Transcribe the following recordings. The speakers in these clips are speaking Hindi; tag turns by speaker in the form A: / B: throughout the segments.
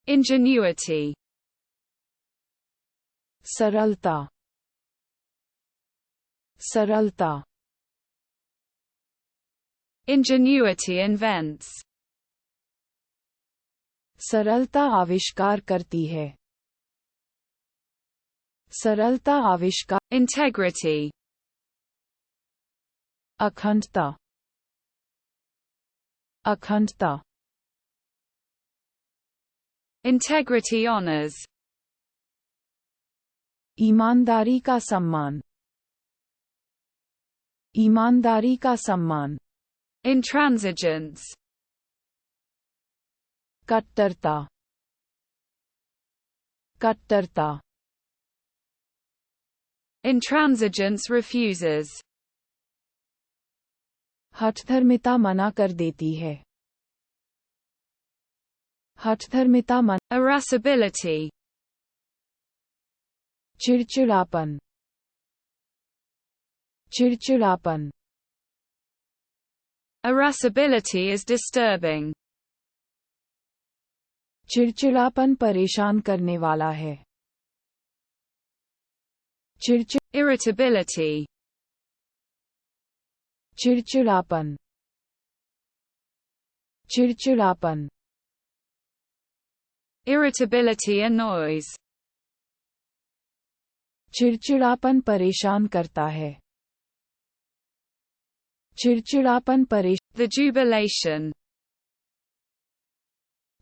A: Ingenuity.
B: सरलता, सरलता.
A: Ingenuity invents.
B: सरलता आविष्कार करती है. सरलता आविष्कार.
A: Integrity.
B: अखंडता, अखंडता.
A: Integrity honors.
B: ईमानदारी का सम्मान, ईमानदारी का सम्मान.
A: Intransigence.
B: कट्टरता, कट्टरता.
A: Intransigence refuses.
B: हठधर्मिता मना कर देती है. हठधर्मिता मना.
A: Irascibility.
B: चिड़चिड़ापन, चिड़चिड़ापन.
A: Irascibility is disturbing.
B: चिड़चिड़ापन परेशान करने वाला है. चिड़चिड़.
A: Irritability.
B: चिड़चिड़ापन, चिड़चिड़ापन.
A: Irritability annoys.
B: चिड़चिड़ापन परेशान करता है. चिड़चिड़ापन Paresh.
A: The jubilation.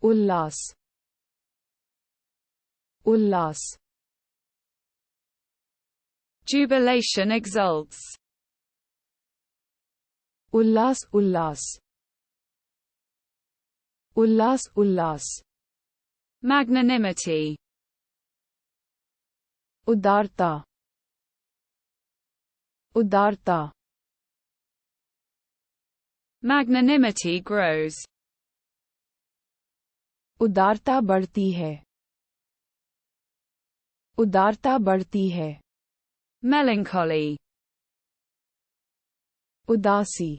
B: Ullas, Ullas.
A: Jubilation exults.
B: Ullas, Ullas. Ullas, Ullas.
A: Magnanimity.
B: उदारता, उदारता.
A: Magnanimity grows.
B: उदारता बढ़ती है. उदारता बढ़ती है.
A: Melancholy.
B: उदासी,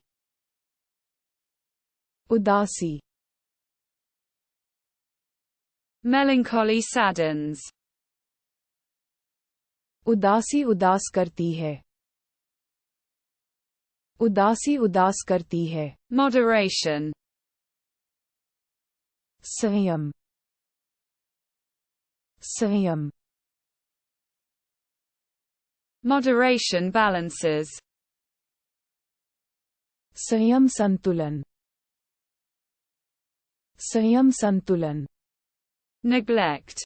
B: उदासी.
A: Melancholy saddens.
B: उदासी उदास करती है. उदासी उदास करती है.
A: Moderation.
B: संयम, संयम.
A: Moderation balances.
B: संयम संतुलन, संयम संतुलन.
A: Neglect.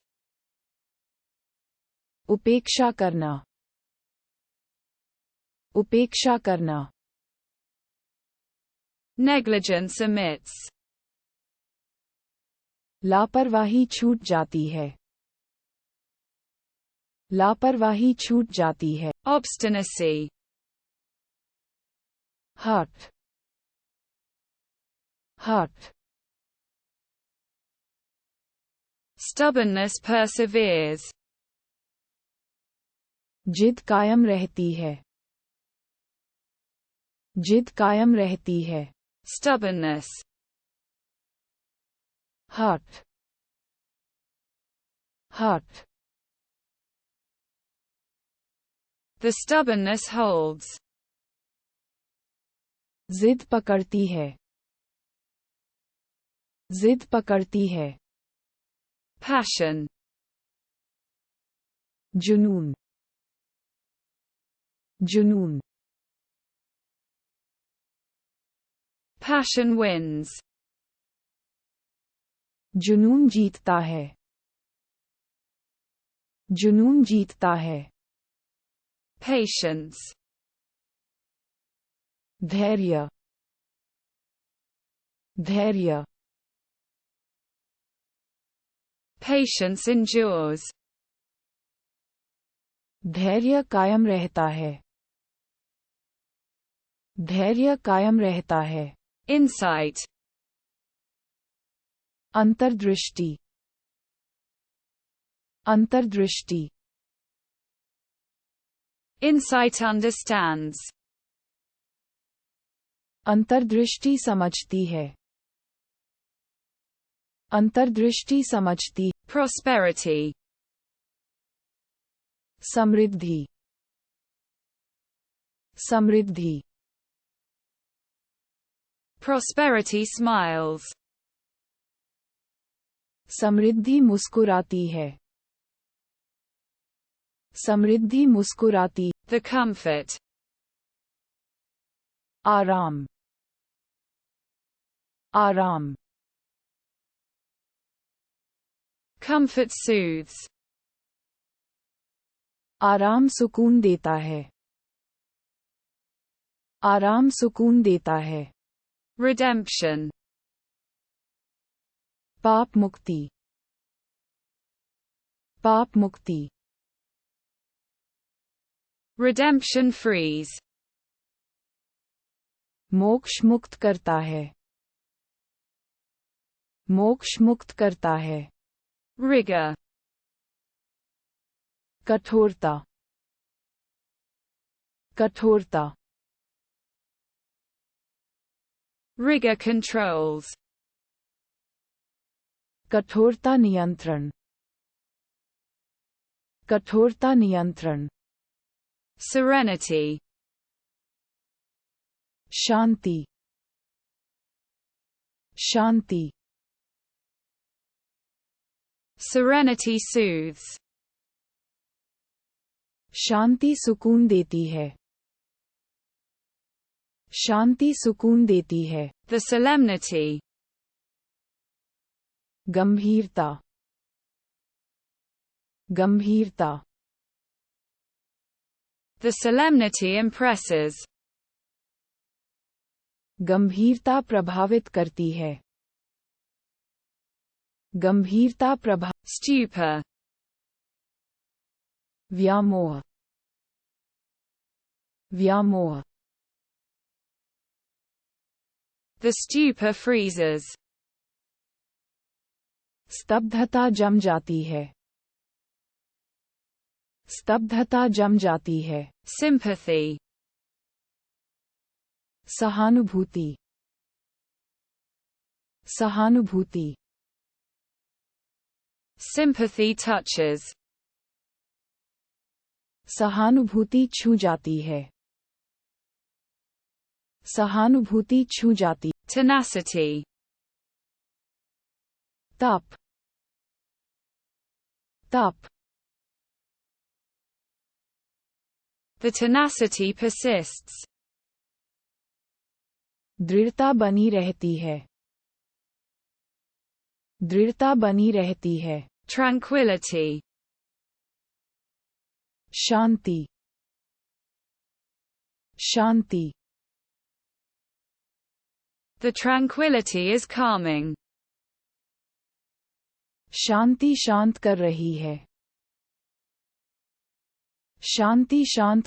B: उपेक्षा करना, उपेक्षा करना.
A: Negligence omits.
B: लापरवाही छूट जाती है. लापरवाही छूट जाती है.
A: Obstinacy.
B: हठ, हठ.
A: Stubbornness perseveres.
B: जिद कायम रहती है. जिद कायम रहती है.
A: Stubbornness.
B: हठ, हठ.
A: The stubbornness holds.
B: जिद पकड़ती है. जिद पकड़ती है.
A: Passion.
B: जुनून, जुनून.
A: Passion wins.
B: जुनून जीतता है. जुनून जीतता है.
A: Patience.
B: धैर्य, धैर्य.
A: Patience endures.
B: धैर्य कायम रहता है. धैर्य कायम रहता है.
A: Insight.
B: अंतर्दृष्टि, अंतर्दृष्टि.
A: Insight understands.
B: अंतर्दृष्टि समझती है. अंतर्दृष्टि समझती,
A: prosperity,
B: समृद्धि, समृद्धि,
A: prosperity smiles,
B: समृद्धि मुस्कुराती है, समृद्धि मुस्कुराती,
A: the comfort,
B: आराम, आराम,
A: comfort soothes,
B: आराम सुकून देता है, आराम सुकून देता है,
A: redemption,
B: पाप मुक्ति, पाप मुक्ति,
A: redemption frees,
B: मोक्ष मुक्त करता है, मोक्ष मुक्त करता है,
A: rigor,
B: कठोरता, कठोरता,
A: rigor controls,
B: कठोरता नियंत्रण, कठोरता नियंत्रण,
A: serenity,
B: शांति, शांति,
A: serenity soothes,
B: शांति सुकून देती है, शांति सुकून देती है,
A: the solemnity,
B: गंभीरता, गंभीरता,
A: the solemnity impresses,
B: गंभीरता प्रभावित करती है, गंभीरता Prabha,
A: stupor,
B: व्यामोह, व्यामोह,
A: the stupor freezes,
B: स्तब्धता जम जाती है, स्तब्धता जम जाती है,
A: sympathy,
B: सहानुभूति, सहानुभूति,
A: sympathy touches,
B: सहानुभूति छू जाती है, सहानुभूति छू जाती,
A: tenacity,
B: ताप, ताप,
A: the tenacity persists,
B: दृढ़ता बनी रहती है, दृढ़ता बनी रहती है,
A: tranquility,
B: Shanti, Shanti,
A: the tranquility is calming,
B: शांति शांत कर रही है, शांति शांत,